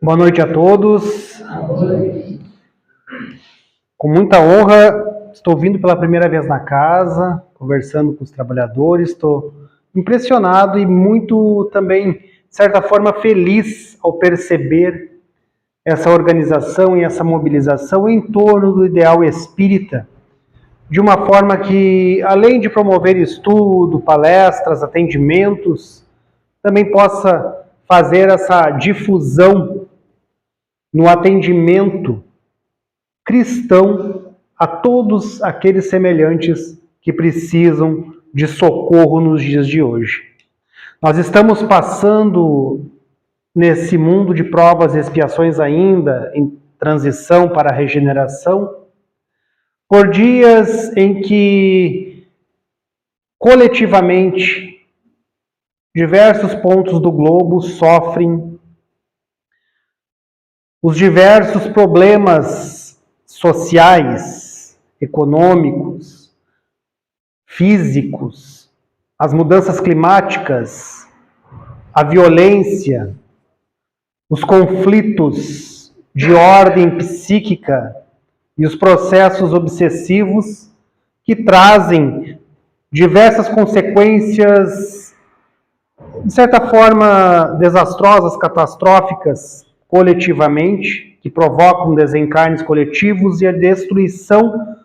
Boa noite a todos. Com muita honra, estou vindo pela primeira vez na casa, conversando com os trabalhadores. Estou impressionado e muito também, de certa forma, feliz ao perceber essa organização e essa mobilização em torno do ideal espírita, de uma forma que, além de promover estudo, palestras, atendimentos, também possa fazer essa difusão no atendimento cristão a todos aqueles semelhantes que precisam de socorro nos dias de hoje. Nós estamos passando nesse mundo de provas e expiações ainda, em transição para a regeneração, por dias em que, coletivamente, diversos pontos do globo sofrem os diversos problemas sociais, econômicos, físicos, as mudanças climáticas, a violência, os conflitos de ordem psíquica e os processos obsessivos que trazem diversas consequências, de certa forma, desastrosas, catastróficas, coletivamente, que provocam desencarnes coletivos e a destruição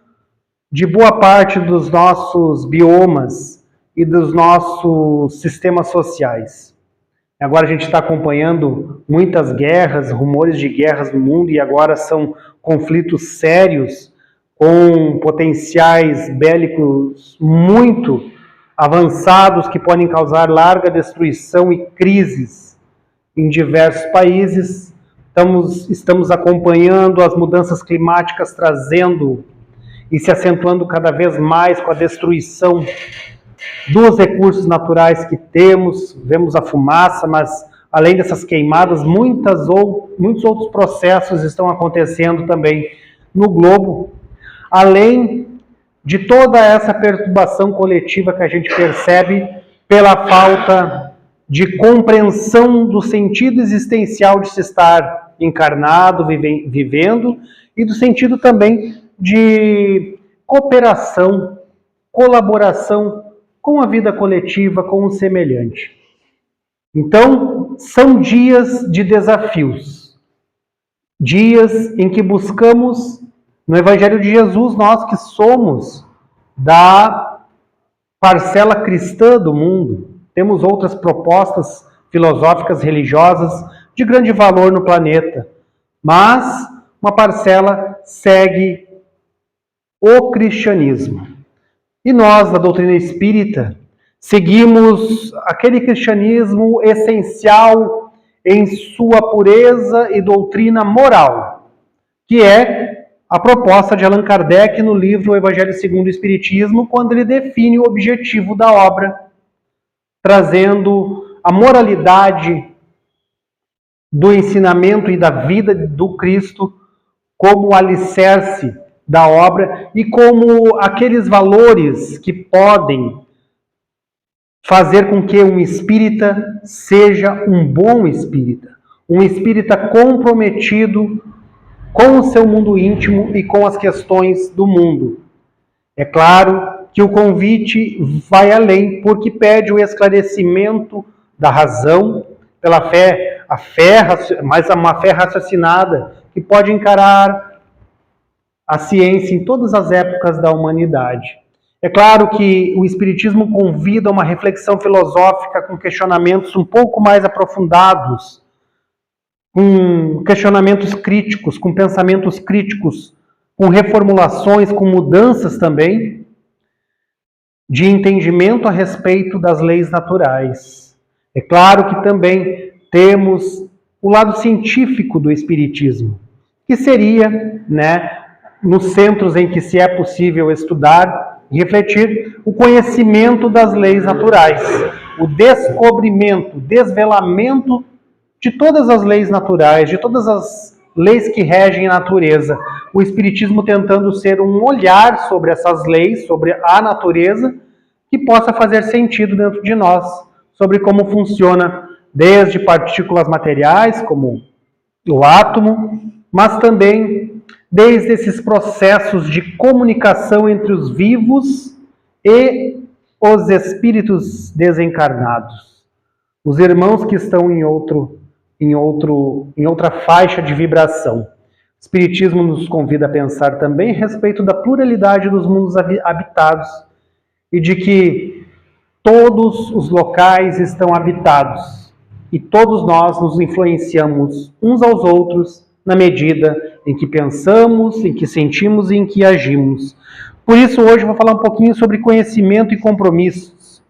de boa parte dos nossos biomas e dos nossos sistemas sociais. Agora a gente está acompanhando muitas guerras, rumores de guerras no mundo, e agora são conflitos sérios, com potenciais bélicos muito avançados, que podem causar larga destruição e crises em diversos países. Estamos acompanhando as mudanças climáticas trazendo e se acentuando cada vez mais com a destruição dos recursos naturais que temos. Vemos a fumaça, mas além dessas queimadas, muitos outros processos estão acontecendo também no globo, além de toda essa perturbação coletiva que a gente percebe pela falta de compreensão do sentido existencial de se estar encarnado, vivendo, e do sentido também de cooperação, colaboração com a vida coletiva, com o semelhante. Então, são dias de desafios, dias em que buscamos, no Evangelho de Jesus, nós que somos da parcela cristã do mundo, temos outras propostas filosóficas, religiosas, de grande valor no planeta, mas uma parcela segue o cristianismo. E nós, da doutrina espírita, seguimos aquele cristianismo essencial em sua pureza e doutrina moral, que é a proposta de Allan Kardec no livro O Evangelho segundo o Espiritismo, quando ele define o objetivo da obra, trazendo a moralidade do ensinamento e da vida do Cristo como alicerce da obra e como aqueles valores que podem fazer com que um espírita seja um bom espírita, um espírita comprometido com o seu mundo íntimo e com as questões do mundo. É claro que o convite vai além, porque pede o esclarecimento da razão pela fé, mas uma fé raciocinada, que pode encarar a ciência em todas as épocas da humanidade. É claro que o Espiritismo convida a uma reflexão filosófica com questionamentos um pouco mais aprofundados, com questionamentos críticos, com pensamentos críticos, com reformulações, com mudanças também, de entendimento a respeito das leis naturais. É claro que também temos o lado científico do Espiritismo, que seria, nos centros em que se é possível estudar e refletir, o conhecimento das leis naturais, o descobrimento, desvelamento de todas as leis naturais, de todas as leis que regem a natureza. O Espiritismo tentando ser um olhar sobre essas leis, sobre a natureza, que possa fazer sentido dentro de nós, sobre como funciona desde partículas materiais, como o átomo, mas também desde esses processos de comunicação entre os vivos e os espíritos desencarnados. Os irmãos que estão em outra faixa de vibração. O Espiritismo nos convida a pensar também a respeito da pluralidade dos mundos habitados e de que todos os locais estão habitados e todos nós nos influenciamos uns aos outros na medida em que pensamos, em que sentimos e em que agimos. Por isso, hoje eu vou falar um pouquinho sobre conhecimento e compromissos.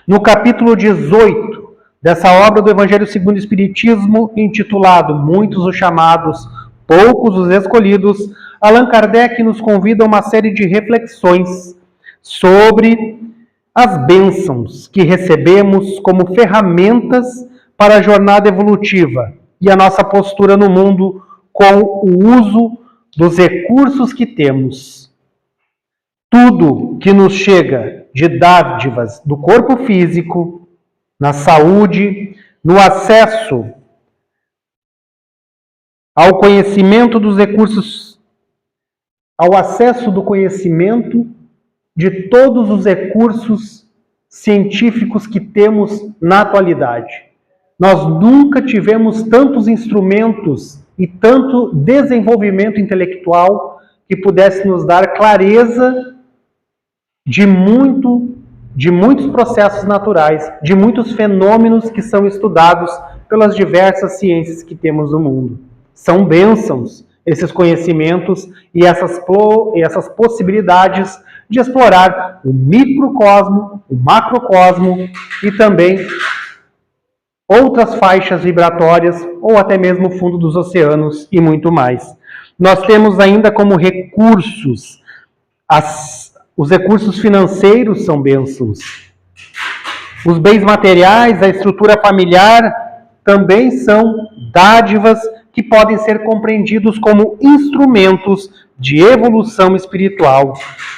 No capítulo 18 dessa obra do Evangelho segundo o Espiritismo, intitulado Muitos os chamados, poucos os escolhidos, Allan Kardec nos convida a uma série de reflexões sobre as bênçãos que recebemos como ferramentas para a jornada evolutiva e a nossa postura no mundo com o uso dos recursos que temos. Tudo que nos chega de dádivas do corpo físico, na saúde, no acesso ao conhecimento dos recursos, ao acesso do conhecimento de todos os recursos científicos que temos na atualidade. Nós nunca tivemos tantos instrumentos e tanto desenvolvimento intelectual que pudesse nos dar clareza de muitos processos naturais, de muitos fenômenos que são estudados pelas diversas ciências que temos no mundo. São bênçãos esses conhecimentos e essas possibilidades de explorar o microcosmo, o macrocosmo e também outras faixas vibratórias ou até mesmo o fundo dos oceanos e muito mais. Nós temos ainda como recursos, os recursos financeiros são bênçãos. Os bens materiais, a estrutura familiar também são dádivas que podem ser compreendidos como instrumentos de evolução espiritual.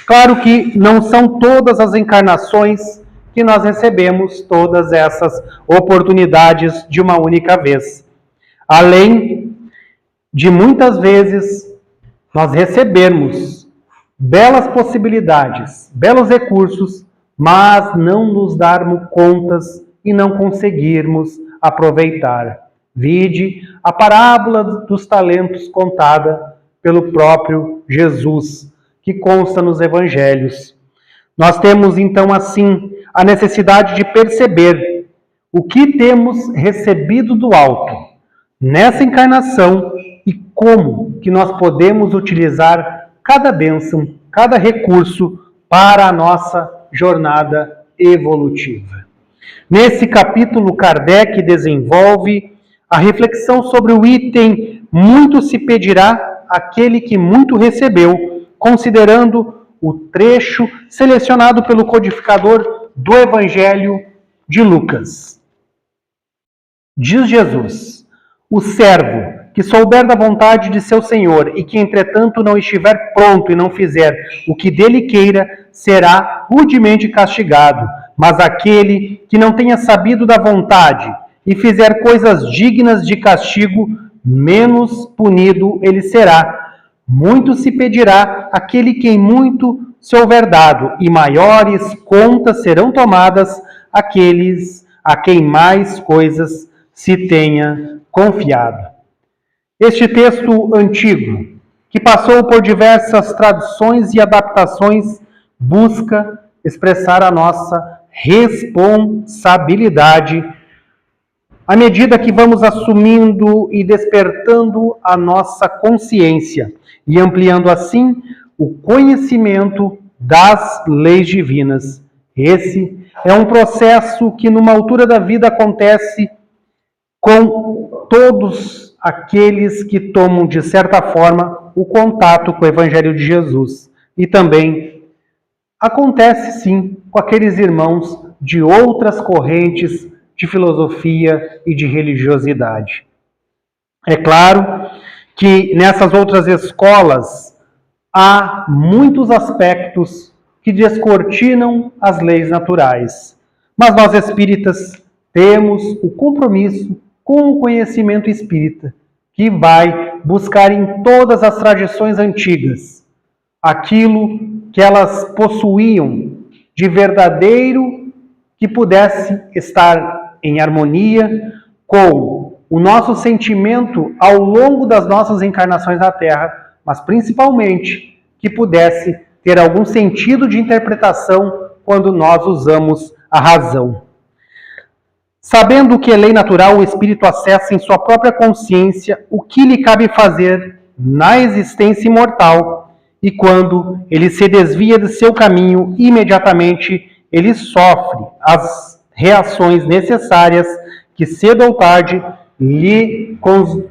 Claro que não são todas as encarnações que nós recebemos todas essas oportunidades de uma única vez. Além de muitas vezes nós recebermos belas possibilidades, belos recursos, mas não nos darmos contas e não conseguirmos aproveitar. Vide a parábola dos talentos contada pelo próprio Jesus, que consta nos evangelhos. Nós temos então assim a necessidade de perceber o que temos recebido do alto nessa encarnação e como que nós podemos utilizar cada bênção, cada recurso para a nossa jornada evolutiva. Nesse capítulo, Kardec desenvolve a reflexão sobre o item muito se pedirá àquele que muito recebeu, considerando o trecho selecionado pelo codificador do Evangelho de Lucas. Diz Jesus: o servo que souber da vontade de seu senhor e que, entretanto, não estiver pronto e não fizer o que dele queira, será rudemente castigado. Mas aquele que não tenha sabido da vontade e fizer coisas dignas de castigo, menos punido ele será. Muito se pedirá àquele quem muito se houver dado, e maiores contas serão tomadas àqueles a quem mais coisas se tenha confiado. Este texto antigo, que passou por diversas traduções e adaptações, busca expressar a nossa responsabilidade à medida que vamos assumindo e despertando a nossa consciência e ampliando assim o conhecimento das leis divinas. Esse é um processo que numa altura da vida acontece com todos aqueles que tomam, de certa forma, o contato com o Evangelho de Jesus. E também acontece, sim, com aqueles irmãos de outras correntes de filosofia e de religiosidade. É claro que nessas outras escolas há muitos aspectos que descortinam as leis naturais. Mas nós espíritas temos o compromisso com o conhecimento espírita, que vai buscar em todas as tradições antigas aquilo que elas possuíam de verdadeiro que pudesse estar em harmonia com o nosso sentimento ao longo das nossas encarnações na Terra, mas principalmente que pudesse ter algum sentido de interpretação quando nós usamos a razão. Sabendo que é lei natural, o espírito acessa em sua própria consciência o que lhe cabe fazer na existência imortal, e quando ele se desvia de seu caminho, imediatamente ele sofre as reações necessárias que cedo ou tarde lhe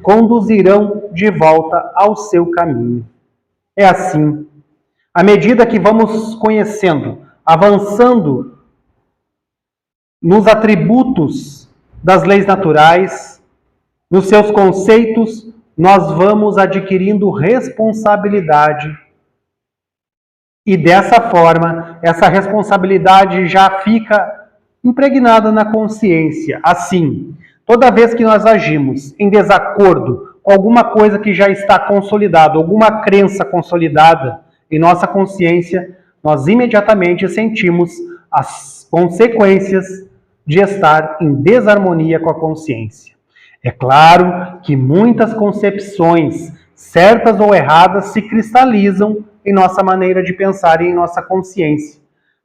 conduzirão de volta ao seu caminho. É assim, à medida que vamos conhecendo, avançando nos atributos das leis naturais, nos seus conceitos, nós vamos adquirindo responsabilidade. E dessa forma, essa responsabilidade já fica impregnada na consciência. Assim, toda vez que nós agimos em desacordo com alguma coisa que já está consolidada, alguma crença consolidada em nossa consciência, nós imediatamente sentimos as consequências de estar em desarmonia com a consciência. É claro que muitas concepções, certas ou erradas, se cristalizam em nossa maneira de pensar e em nossa consciência.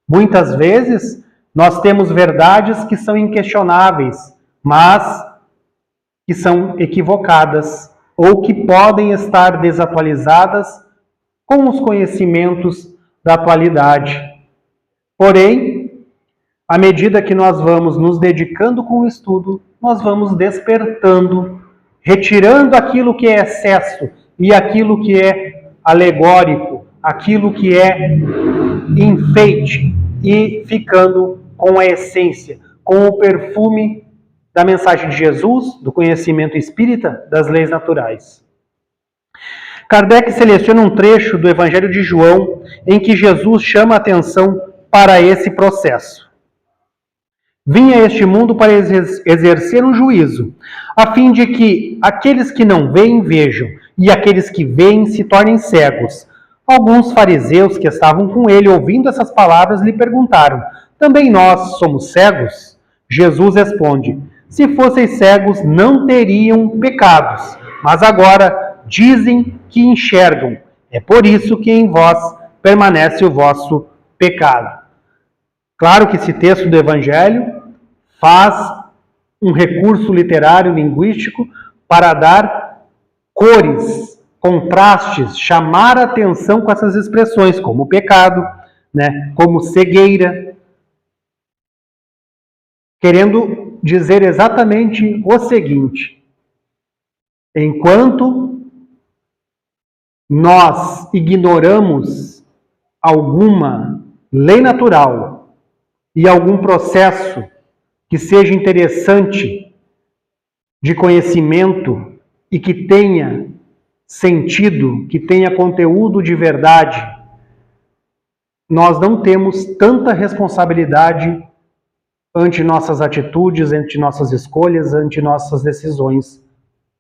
Muitas vezes, nós temos verdades que são inquestionáveis, mas que são equivocadas ou que podem estar desatualizadas com os conhecimentos da atualidade. Porém, à medida que nós vamos nos dedicando com o estudo, nós vamos despertando, retirando aquilo que é excesso e aquilo que é alegórico, aquilo que é enfeite, e ficando com a essência, com o perfume da mensagem de Jesus, do conhecimento espírita, das leis naturais. Kardec seleciona um trecho do Evangelho de João em que Jesus chama a atenção para esse processo. Vim a este mundo para exercer um juízo, a fim de que aqueles que não veem, vejam, e aqueles que veem se tornem cegos. Alguns fariseus que estavam com ele, ouvindo essas palavras, lhe perguntaram: também nós somos cegos? Jesus responde: se fossem cegos, não teriam pecados, mas agora dizem que enxergam. É por isso que em vós permanece o vosso pecado. Claro que esse texto do Evangelho faz um recurso literário, linguístico, para dar cores, contrastes, chamar a atenção com essas expressões, como pecado, como cegueira, querendo dizer exatamente o seguinte: enquanto nós ignoramos alguma lei natural e algum processo que seja interessante de conhecimento e que tenha sentido, que tenha conteúdo de verdade, nós não temos tanta responsabilidade ante nossas atitudes, ante nossas escolhas, ante nossas decisões,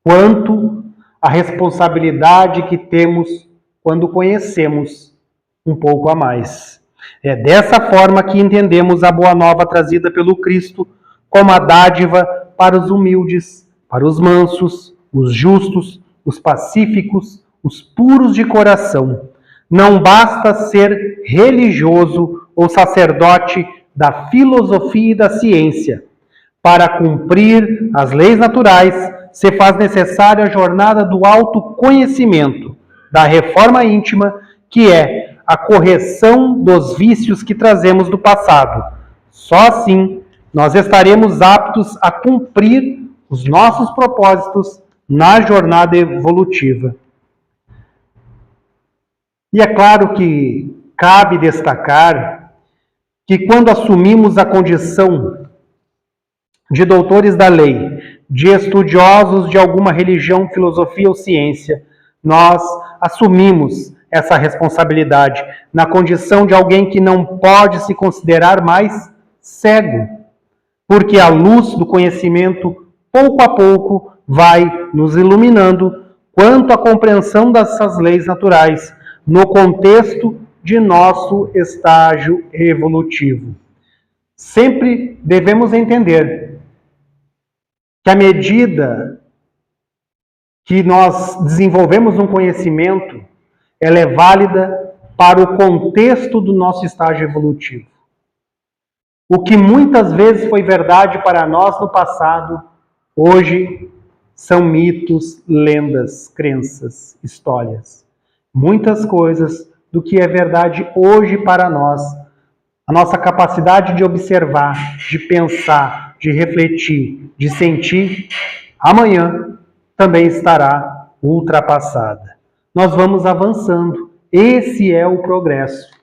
quanto a responsabilidade que temos quando conhecemos um pouco a mais. É dessa forma que entendemos a boa nova trazida pelo Cristo como a dádiva para os humildes, para os mansos, os justos, os pacíficos, os puros de coração. Não basta ser religioso ou sacerdote da filosofia e da ciência. Para cumprir as leis naturais, se faz necessária a jornada do autoconhecimento, da reforma íntima, que é a correção dos vícios que trazemos do passado. Só assim nós estaremos aptos a cumprir os nossos propósitos na jornada evolutiva. E é claro que cabe destacar que quando assumimos a condição de doutores da lei, de estudiosos de alguma religião, filosofia ou ciência, nós assumimos essa responsabilidade na condição de alguém que não pode se considerar mais cego. porque a luz do conhecimento, pouco a pouco, vai nos iluminando quanto à compreensão dessas leis naturais no contexto de nosso estágio evolutivo. Sempre devemos entender que à medida que nós desenvolvemos um conhecimento, ela é válida para o contexto do nosso estágio evolutivo. O que muitas vezes foi verdade para nós no passado, hoje são mitos, lendas, crenças, histórias. Muitas coisas do que é verdade hoje para nós, a nossa capacidade de observar, de pensar, de refletir, de sentir, amanhã também estará ultrapassada. Nós vamos avançando. Esse é o progresso.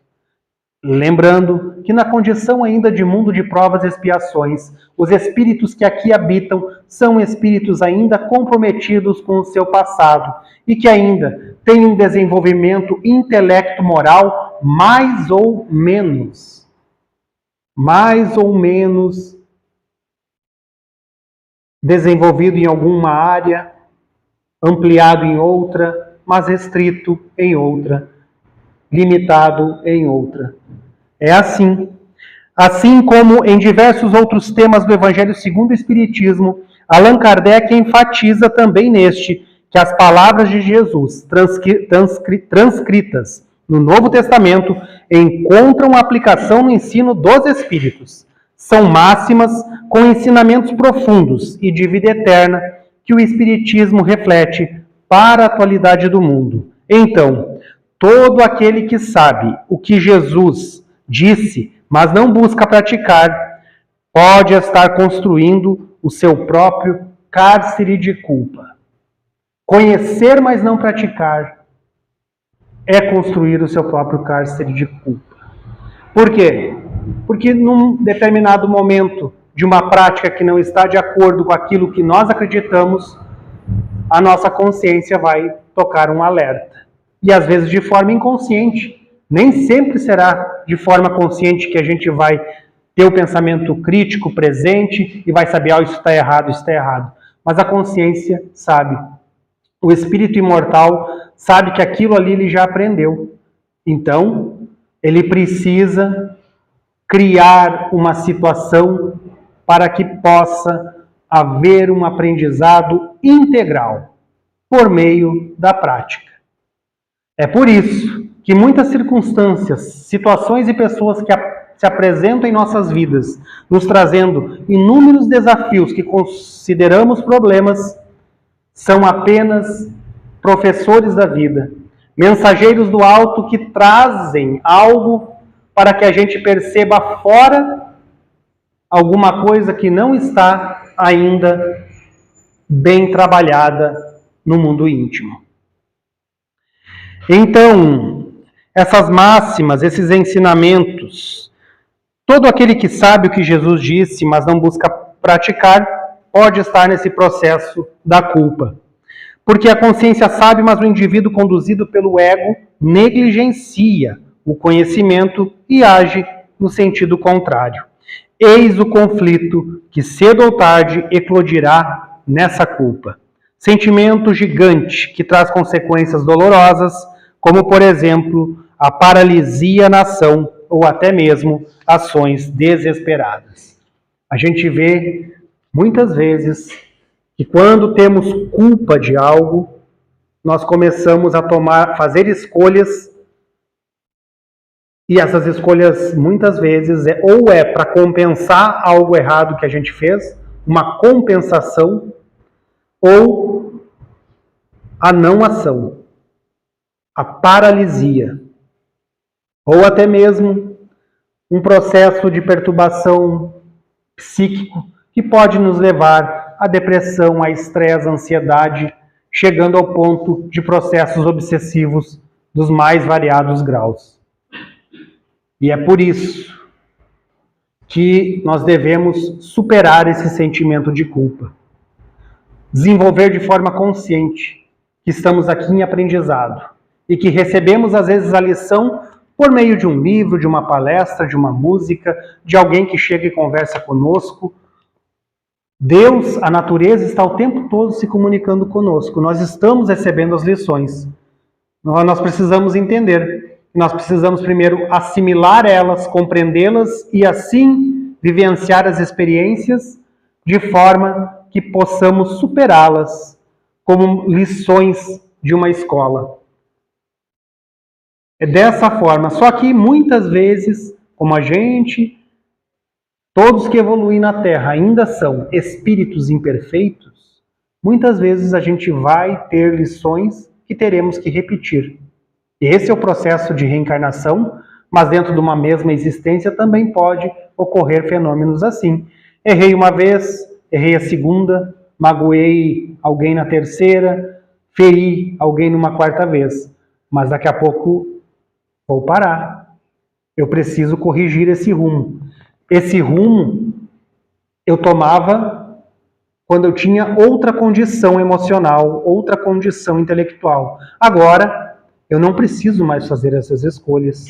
Lembrando que na condição ainda de mundo de provas e expiações, os espíritos que aqui habitam são espíritos ainda comprometidos com o seu passado e que ainda têm um desenvolvimento intelecto-moral mais ou menos desenvolvido em alguma área, ampliado em outra, mas restrito em outra, limitado em outra. É assim. Assim como em diversos outros temas do Evangelho segundo o Espiritismo, Allan Kardec enfatiza também neste que as palavras de Jesus, transcritas no Novo Testamento, encontram aplicação no ensino dos Espíritos. São máximas com ensinamentos profundos e de vida eterna que o Espiritismo reflete para a atualidade do mundo. Então, todo aquele que sabe o que Jesus disse, mas não busca praticar, pode estar construindo o seu próprio cárcere de culpa. Conhecer, mas não praticar, é construir o seu próprio cárcere de culpa. Por quê? Porque num determinado momento de uma prática que não está de acordo com aquilo que nós acreditamos, a nossa consciência vai tocar um alerta. E às vezes de forma inconsciente. Nem sempre será de forma consciente que a gente vai ter o pensamento crítico presente e vai saber, isso está errado, isso está errado. Mas a consciência sabe. O espírito imortal sabe que aquilo ali ele já aprendeu. Então, ele precisa criar uma situação para que possa haver um aprendizado integral por meio da prática. É por isso que muitas circunstâncias, situações e pessoas que se apresentam em nossas vidas, nos trazendo inúmeros desafios que consideramos problemas, são apenas professores da vida, mensageiros do alto que trazem algo para que a gente perceba fora alguma coisa que não está ainda bem trabalhada no mundo íntimo. Então, essas máximas, esses ensinamentos, todo aquele que sabe o que Jesus disse, mas não busca praticar, pode estar nesse processo da culpa. Porque a consciência sabe, mas o indivíduo conduzido pelo ego negligencia o conhecimento e age no sentido contrário. Eis o conflito que cedo ou tarde eclodirá nessa culpa. Sentimento gigante que traz consequências dolorosas, como, por exemplo, a paralisia na ação ou até mesmo ações desesperadas. A gente vê muitas vezes que quando temos culpa de algo, nós começamos a fazer escolhas, e essas escolhas muitas vezes ou é para compensar algo errado que a gente fez, uma compensação, ou a não ação, a paralisia, ou até mesmo um processo de perturbação psíquico que pode nos levar à depressão, a estresse, à ansiedade, chegando ao ponto de processos obsessivos dos mais variados graus. E é por isso que nós devemos superar esse sentimento de culpa. Desenvolver de forma consciente que estamos aqui em aprendizado e que recebemos às vezes a lição por meio de um livro, de uma palestra, de uma música, de alguém que chega e conversa conosco, Deus, a natureza, está o tempo todo se comunicando conosco. Nós estamos recebendo as lições. Nós precisamos entender. Nós precisamos primeiro assimilar elas, compreendê-las e assim vivenciar as experiências de forma que possamos superá-las como lições de uma escola. É dessa forma. Só que muitas vezes, como a gente, todos que evoluem na Terra ainda são espíritos imperfeitos, muitas vezes a gente vai ter lições que teremos que repetir. Esse é o processo de reencarnação, mas dentro de uma mesma existência também pode ocorrer fenômenos assim. Errei uma vez, errei a segunda, magoei alguém na terceira, feri alguém numa quarta vez. Mas daqui a pouco vou parar. Eu preciso corrigir esse rumo. Esse rumo eu tomava quando eu tinha outra condição emocional, outra condição intelectual. Agora, eu não preciso mais fazer essas escolhas.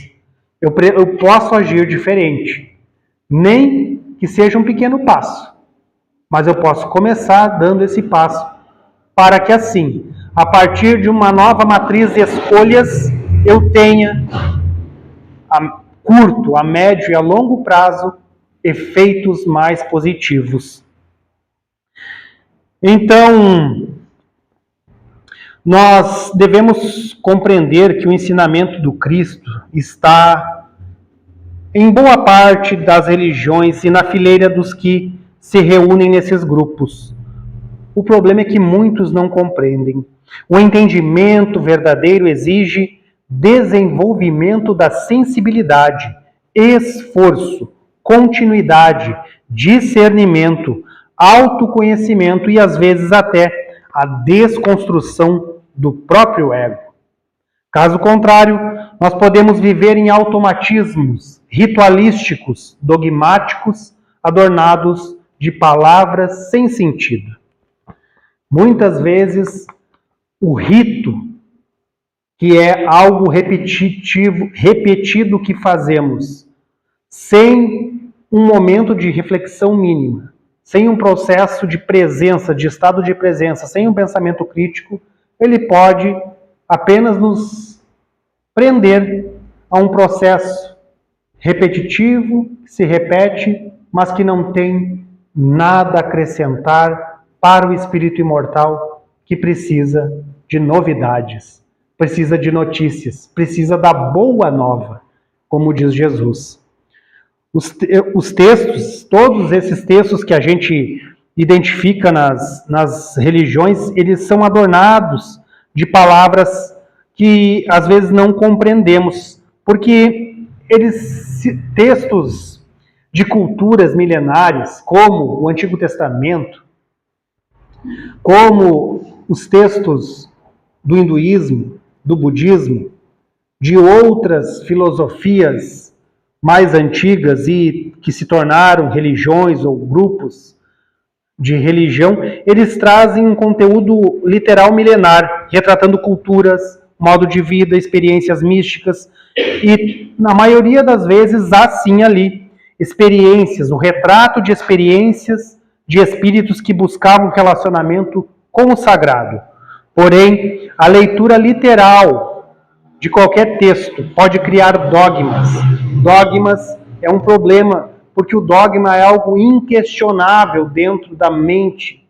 Eu posso agir diferente. Nem que seja um pequeno passo. Mas eu posso começar dando esse passo para que assim, a partir de uma nova matriz de escolhas, eu tenha a curto, a médio e a longo prazo efeitos mais positivos. Então, nós devemos compreender que o ensinamento do Cristo está em boa parte das religiões e na fileira dos que se reúnem nesses grupos. O problema é que muitos não compreendem. O entendimento verdadeiro exige desenvolvimento da sensibilidade, esforço, continuidade, discernimento, autoconhecimento e, às vezes, até a desconstrução do próprio ego. Caso contrário, nós podemos viver em automatismos ritualísticos, dogmáticos, adornados de palavras sem sentido. Muitas vezes, o rito, que é algo repetido que fazemos, sem um momento de reflexão mínima, sem um processo de presença, de estado de presença, sem um pensamento crítico, ele pode apenas nos prender a um processo repetitivo, que se repete, mas que não tem nada a acrescentar para o espírito imortal que precisa de novidades, precisa de notícias, precisa da boa nova, como diz Jesus. Os textos, todos esses textos que a gente identifica nas religiões, eles são adornados de palavras que às vezes não compreendemos, porque textos de culturas milenares, como o Antigo Testamento, como os textos do hinduísmo, do budismo, de outras filosofias mais antigas e que se tornaram religiões ou grupos de religião, eles trazem um conteúdo literal milenar, retratando culturas, modo de vida, experiências místicas, e na maioria das vezes há sim ali experiências, o retrato de experiências de espíritos que buscavam relacionamento com o sagrado. Porém, a leitura literal de qualquer texto pode criar dogmas. Dogmas é um problema, porque o dogma é algo inquestionável dentro da mente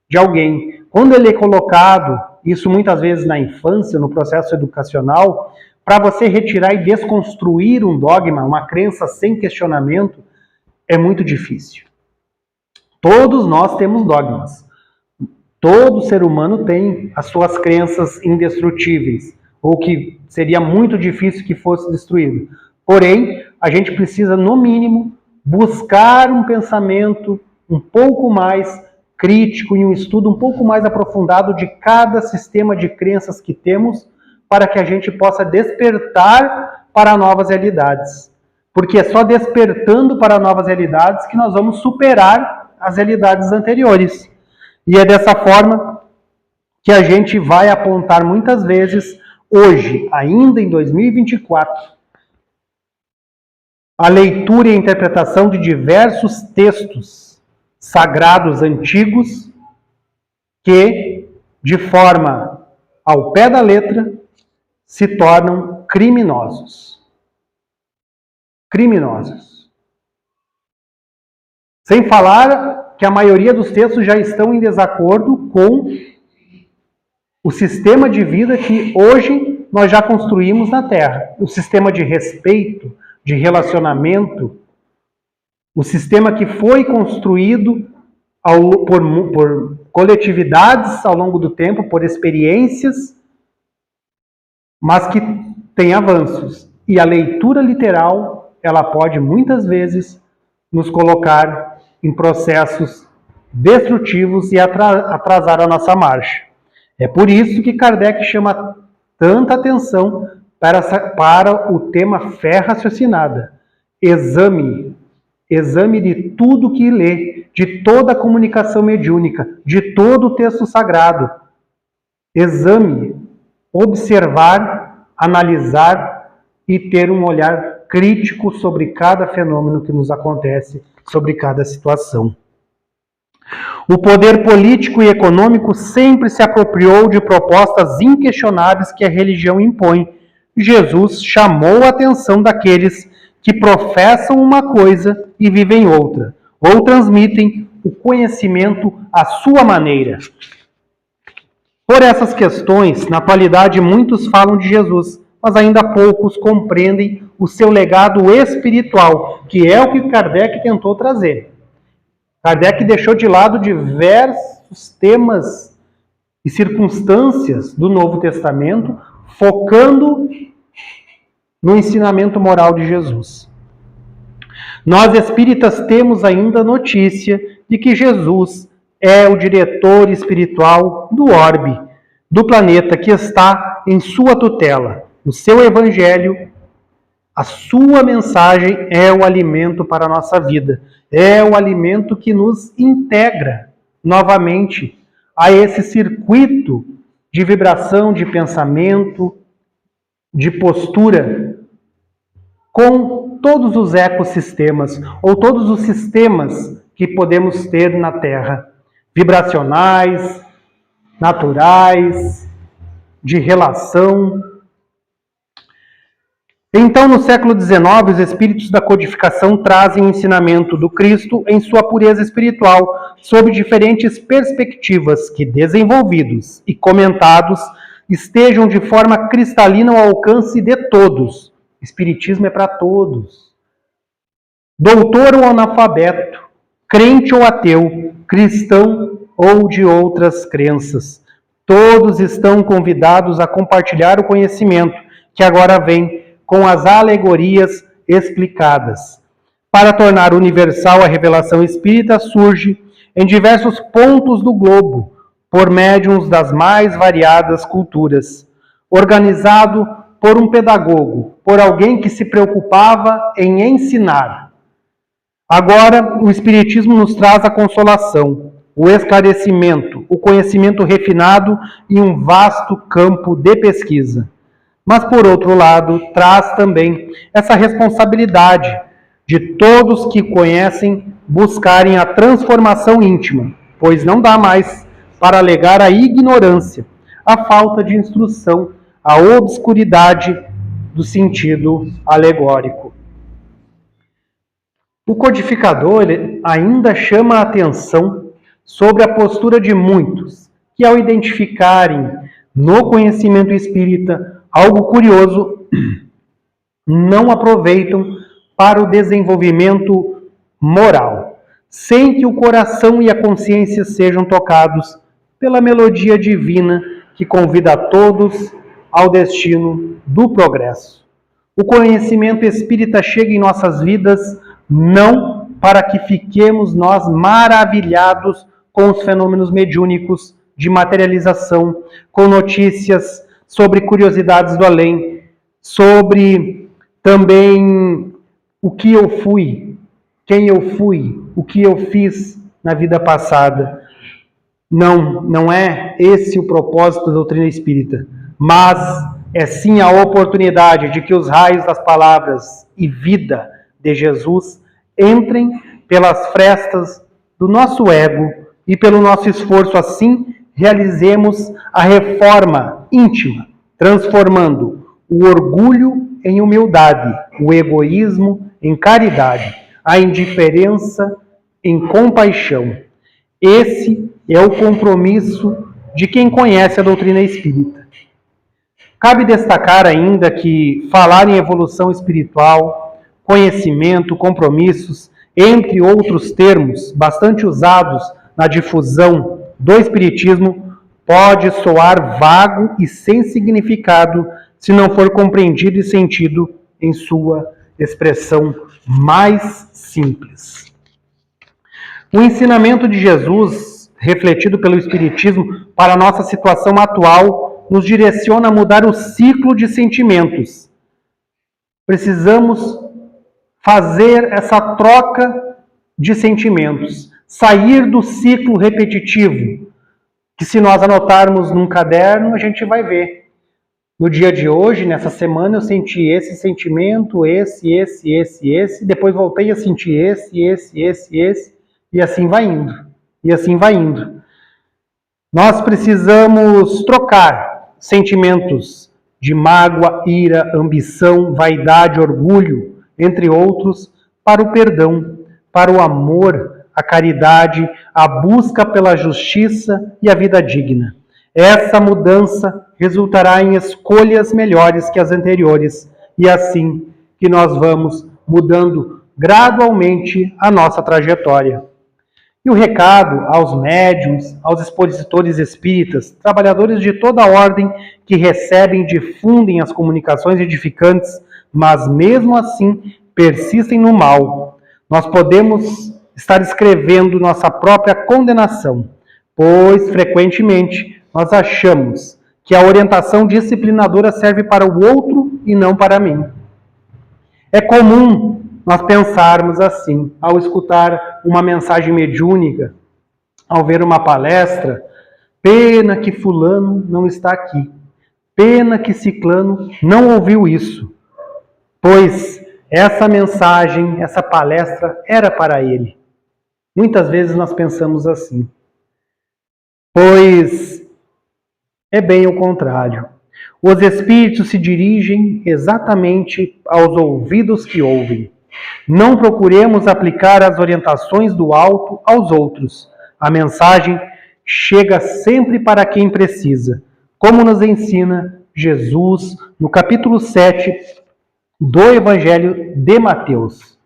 de alguém. Quando ele é colocado, isso muitas vezes na infância, no processo educacional, para você retirar e desconstruir um dogma, uma crença sem questionamento, é muito difícil. Todos nós temos dogmas. Todo ser humano tem as suas crenças indestrutíveis, ou que seria muito difícil que fosse destruído. Porém, a gente precisa, no mínimo, buscar um pensamento um pouco mais crítico e um estudo um pouco mais aprofundado de cada sistema de crenças que temos, para que a gente possa despertar para novas realidades. Porque é só despertando para novas realidades que nós vamos superar as realidades anteriores. E é dessa forma que a gente vai apontar muitas vezes, hoje, ainda em 2024, a leitura e a interpretação de diversos textos sagrados antigos que, de forma ao pé da letra, se tornam criminosos. Criminosos. Sem falar que a maioria dos textos já estão em desacordo com o sistema de vida que hoje nós já construímos na Terra. O sistema de respeito, de relacionamento, o sistema que foi construído por coletividades ao longo do tempo, por experiências, mas que tem avanços. E a leitura literal, ela pode muitas vezes nos colocar em processos destrutivos e atrasar a nossa marcha. É por isso que Kardec chama tanta atenção para o tema fé raciocinada. Exame de tudo que lê, de toda a comunicação mediúnica, de todo o texto sagrado. Exame, observar, analisar e ter um olhar crítico sobre cada fenômeno que nos acontece, sobre cada situação. O poder político e econômico sempre se apropriou de propostas inquestionáveis que a religião impõe. Jesus chamou a atenção daqueles que professam uma coisa e vivem outra, ou transmitem o conhecimento à sua maneira. Por essas questões, na atualidade muitos falam de Jesus, mas ainda poucos compreendem o seu legado espiritual, que é o que Kardec tentou trazer. Kardec deixou de lado diversos temas e circunstâncias do Novo Testamento, focando no ensinamento moral de Jesus. Nós espíritas temos ainda notícia de que Jesus é o diretor espiritual do orbe, do planeta que está em sua tutela. O seu evangelho, a sua mensagem é o alimento para a nossa vida. É o alimento que nos integra novamente a esse circuito de vibração, de pensamento, de postura, com todos os ecossistemas, ou todos os sistemas que podemos ter na Terra, vibracionais, naturais, de relação. Então, no século XIX, os espíritos da codificação trazem o ensinamento do Cristo em sua pureza espiritual, sob diferentes perspectivas que, desenvolvidos e comentados, estejam de forma cristalina ao alcance de todos. Espiritismo é para todos. Doutor ou analfabeto, crente ou ateu, cristão ou de outras crenças, todos estão convidados a compartilhar o conhecimento que agora vem com as alegorias explicadas. Para tornar universal a revelação espírita, surge em diversos pontos do globo, por médiuns das mais variadas culturas, organizado por um pedagogo, por alguém que se preocupava em ensinar. Agora, o Espiritismo nos traz a consolação, o esclarecimento, o conhecimento refinado e um vasto campo de pesquisa. Mas, por outro lado, traz também essa responsabilidade de todos que conhecem buscarem a transformação íntima, pois não dá mais para alegar a ignorância, a falta de instrução, a obscuridade do sentido alegórico. O codificador ainda chama a atenção sobre a postura de muitos que, ao identificarem no conhecimento espírita algo curioso, não aproveitam para o desenvolvimento moral, sem que o coração e a consciência sejam tocados pela melodia divina que convida a todos ao destino do progresso. O conhecimento espírita chega em nossas vidas não para que fiquemos nós maravilhados com os fenômenos mediúnicos de materialização, com notícias sobre curiosidades do além, sobre também o que eu fui, quem eu fui, o que eu fiz na vida passada. Não é esse o propósito da doutrina espírita, mas é sim a oportunidade de que os raios das palavras e vida de Jesus entrem pelas frestas do nosso ego e pelo nosso esforço assim realizemos a reforma íntima, transformando o orgulho em humildade, o egoísmo em caridade, a indiferença em compaixão. Esse é o compromisso de quem conhece a doutrina espírita. Cabe destacar ainda que falar em evolução espiritual, conhecimento, compromissos, entre outros termos bastante usados na difusão do espiritismo, pode soar vago e sem significado se não for compreendido e sentido em sua expressão mais simples. O ensinamento de Jesus, refletido pelo Espiritismo para a nossa situação atual, nos direciona a mudar o ciclo de sentimentos. Precisamos fazer essa troca de sentimentos, sair do ciclo repetitivo, que se nós anotarmos num caderno, a gente vai ver. No dia de hoje, nessa semana, eu senti esse sentimento, esse, depois voltei a sentir esse, e assim vai indo, e assim vai indo. Nós precisamos trocar sentimentos de mágoa, ira, ambição, vaidade, orgulho, entre outros, para o perdão, para o amor, a caridade, a busca pela justiça e a vida digna. Essa mudança resultará em escolhas melhores que as anteriores, e assim que nós vamos mudando gradualmente a nossa trajetória. E o recado aos médiuns, aos expositores espíritas, trabalhadores de toda a ordem que recebem e difundem as comunicações edificantes, mas mesmo assim persistem no mal. Nós podemos estar escrevendo nossa própria condenação, pois frequentemente nós achamos que a orientação disciplinadora serve para o outro e não para mim. É comum nós pensarmos assim, ao escutar uma mensagem mediúnica, ao ver uma palestra: pena que fulano não está aqui, pena que ciclano não ouviu isso, pois essa mensagem, essa palestra era para ele. Muitas vezes nós pensamos assim, pois é bem o contrário. Os espíritos se dirigem exatamente aos ouvidos que ouvem. Não procuremos aplicar as orientações do alto aos outros. A mensagem chega sempre para quem precisa, como nos ensina Jesus no capítulo 7 do Evangelho de Mateus.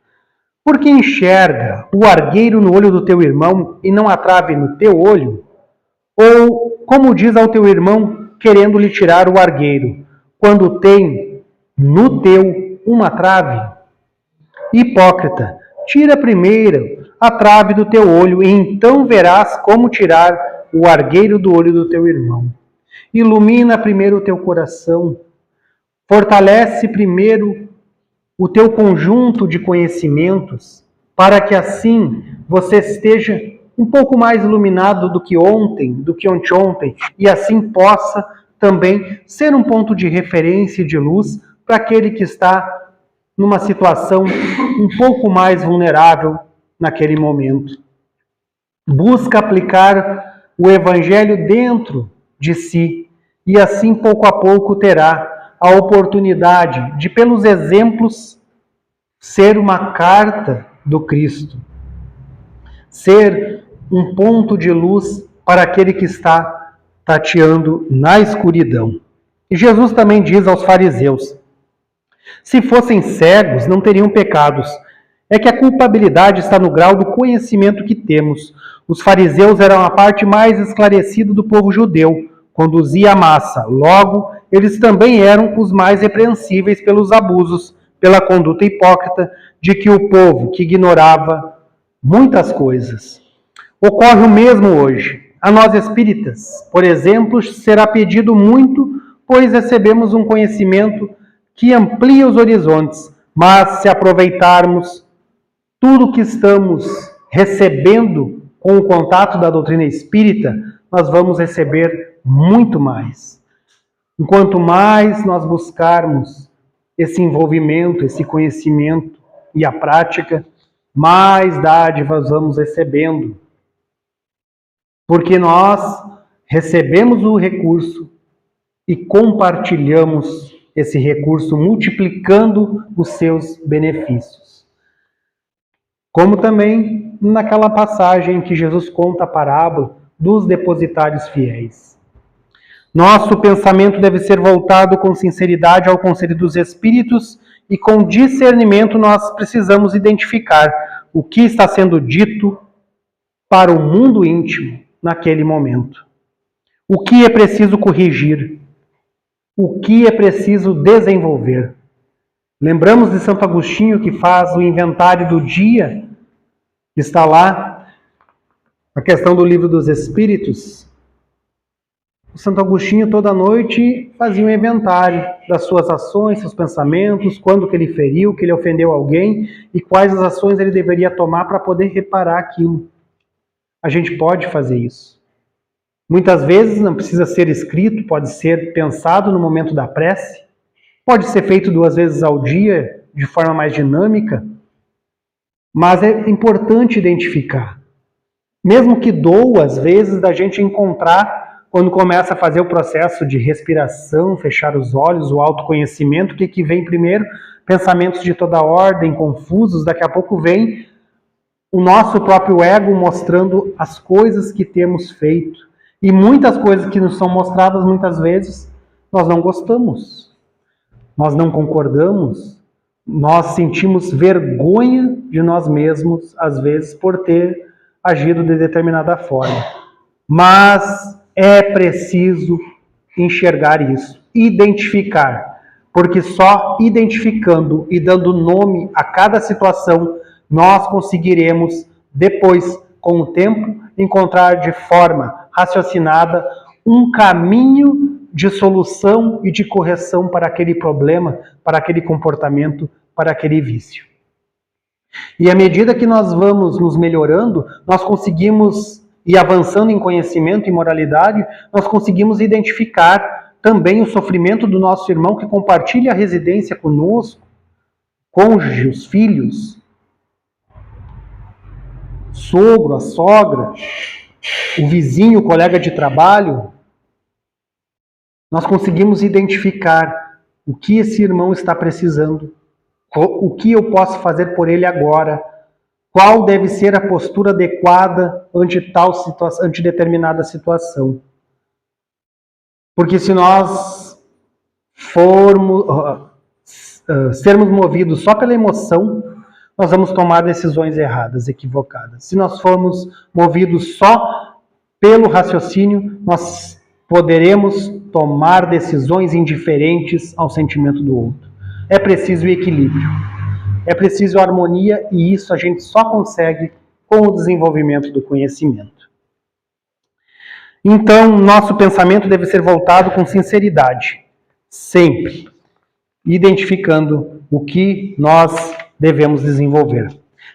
Porque enxerga o argueiro no olho do teu irmão e não a trave no teu olho? Ou como diz ao teu irmão, querendo lhe tirar o argueiro, quando tem no teu uma trave? Hipócrita, tira primeiro a trave do teu olho, e então verás como tirar o argueiro do olho do teu irmão. Ilumina primeiro o teu coração, fortalece primeiro o teu conjunto de conhecimentos, para que assim você esteja um pouco mais iluminado do que ontem, do que anteontem, e assim possa também ser um ponto de referência e de luz para aquele que está numa situação um pouco mais vulnerável naquele momento. Busca aplicar o Evangelho dentro de si, e assim pouco a pouco terá a oportunidade de, pelos exemplos, ser uma carta do Cristo, ser um ponto de luz para aquele que está tateando na escuridão. E Jesus também diz aos fariseus: se fossem cegos, não teriam pecados. É que a culpabilidade está no grau do conhecimento que temos. Os fariseus eram a parte mais esclarecida do povo judeu, conduzia a massa. Logo, eles também eram os mais repreensíveis pelos abusos, pela conduta hipócrita de que o povo que ignorava muitas coisas. Ocorre o mesmo hoje. A nós espíritas, por exemplo, será pedido muito, pois recebemos um conhecimento que amplia os horizontes, mas se aproveitarmos tudo que estamos recebendo com o contato da doutrina espírita, nós vamos receber muito mais. Enquanto mais nós buscarmos esse envolvimento, esse conhecimento e a prática, mais dádivas vamos recebendo porque nós recebemos o recurso e compartilhamos esse recurso, multiplicando os seus benefícios. Como também naquela passagem que Jesus conta a parábola dos depositários fiéis. Nosso pensamento deve ser voltado com sinceridade ao conselho dos Espíritos e com discernimento nós precisamos identificar o que está sendo dito para o mundo íntimo naquele momento. O que é preciso corrigir? O que é preciso desenvolver? Lembramos de Santo Agostinho, que faz o inventário do dia, que está lá, a questão do Livro dos Espíritos. O Santo Agostinho toda noite fazia um inventário das suas ações, seus pensamentos, quando que ele feriu, que ele ofendeu alguém e quais as ações ele deveria tomar para poder reparar aquilo. A gente pode fazer isso. Muitas vezes não precisa ser escrito, pode ser pensado no momento da prece, pode ser feito 2 vezes ao dia, de forma mais dinâmica, mas é importante identificar. Mesmo que doa, às vezes, da gente encontrar, quando começa a fazer o processo de respiração, fechar os olhos, o autoconhecimento, o que vem primeiro? Pensamentos de toda ordem, confusos, daqui a pouco vem o nosso próprio ego mostrando as coisas que temos feito. E muitas coisas que nos são mostradas, muitas vezes, nós não gostamos, nós não concordamos, nós sentimos vergonha de nós mesmos, às vezes, por ter agido de determinada forma. Mas é preciso enxergar isso, identificar, porque só identificando e dando nome a cada situação, nós conseguiremos, depois, com o tempo, encontrar de forma raciocinada um caminho de solução e de correção para aquele problema, para aquele comportamento, para aquele vício. E à medida que nós vamos nos melhorando, nós conseguimos, e avançando em conhecimento e moralidade, nós conseguimos identificar também o sofrimento do nosso irmão que compartilha a residência conosco, cônjuge, os filhos, sogro, a sogra, o vizinho, o colega de trabalho. Nós conseguimos identificar o que esse irmão está precisando, o que eu posso fazer por ele agora, qual deve ser a postura adequada ante tal situação, ante determinada situação. Porque se nós sermos movidos só pela emoção, nós vamos tomar decisões erradas, equivocadas. Se nós formos movidos só pelo raciocínio, nós poderemos tomar decisões indiferentes ao sentimento do outro. É preciso equilíbrio, é preciso harmonia, e isso a gente só consegue com o desenvolvimento do conhecimento. Então, nosso pensamento deve ser voltado com sinceridade, sempre, identificando o que nós devemos desenvolver.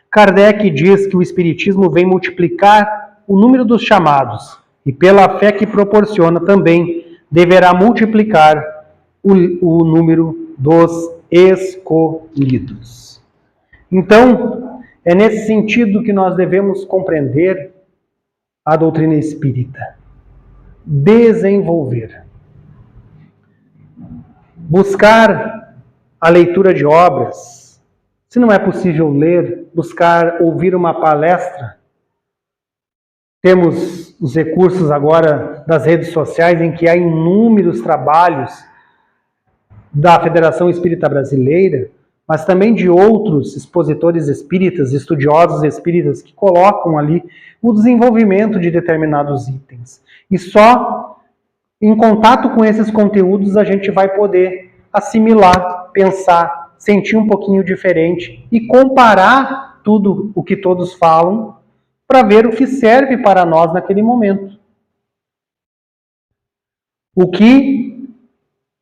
Kardec diz que o Espiritismo vem multiplicar o número dos chamados e, pela fé que proporciona, também deverá multiplicar o número dos escolhidos. Então, é nesse sentido que nós devemos compreender a doutrina espírita. Desenvolver. Buscar a leitura de obras. Se não é possível ler, buscar ouvir uma palestra. Temos os recursos agora das redes sociais em que há inúmeros trabalhos da Federação Espírita Brasileira, mas também de outros expositores espíritas, estudiosos espíritas que colocam ali o desenvolvimento de determinados itens. E só em contato com esses conteúdos a gente vai poder assimilar, pensar, sentir um pouquinho diferente e comparar tudo o que todos falam para ver o que serve para nós naquele momento. O que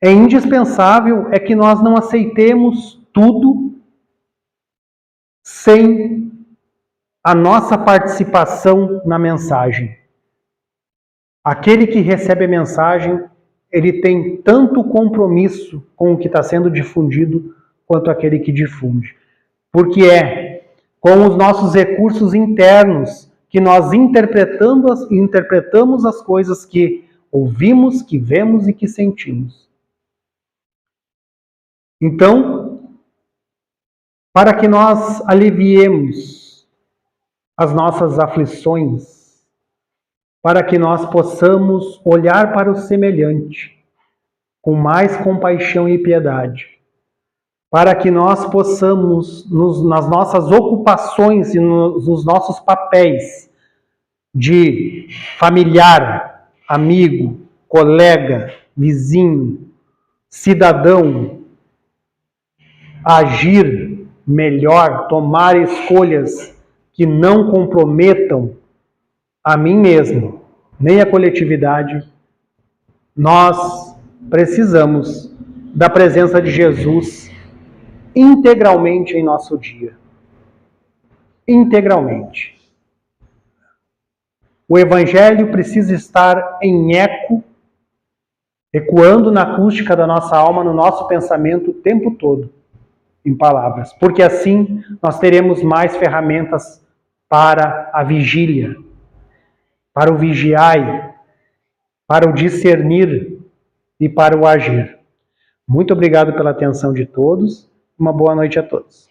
é indispensável é que nós não aceitemos tudo sem a nossa participação na mensagem. Aquele que recebe a mensagem, ele tem tanto compromisso com o que está sendo difundido quanto aquele que difunde. Porque é com os nossos recursos internos que nós interpretamos as coisas que ouvimos, que vemos e que sentimos. Então, para que nós aliviemos as nossas aflições, para que nós possamos olhar para o semelhante com mais compaixão e piedade, para que nós possamos, nas nossas ocupações e nos nossos papéis de familiar, amigo, colega, vizinho, cidadão, agir melhor, tomar escolhas que não comprometam a mim mesmo, nem a coletividade. Nós precisamos da presença de Jesus integralmente em nosso dia. Integralmente. O Evangelho precisa estar em eco, ecoando na acústica da nossa alma, no nosso pensamento o tempo todo, em palavras. Porque assim nós teremos mais ferramentas para a vigília, para o vigiai, para o discernir e para o agir. Muito obrigado pela atenção de todos. Uma boa noite a todos.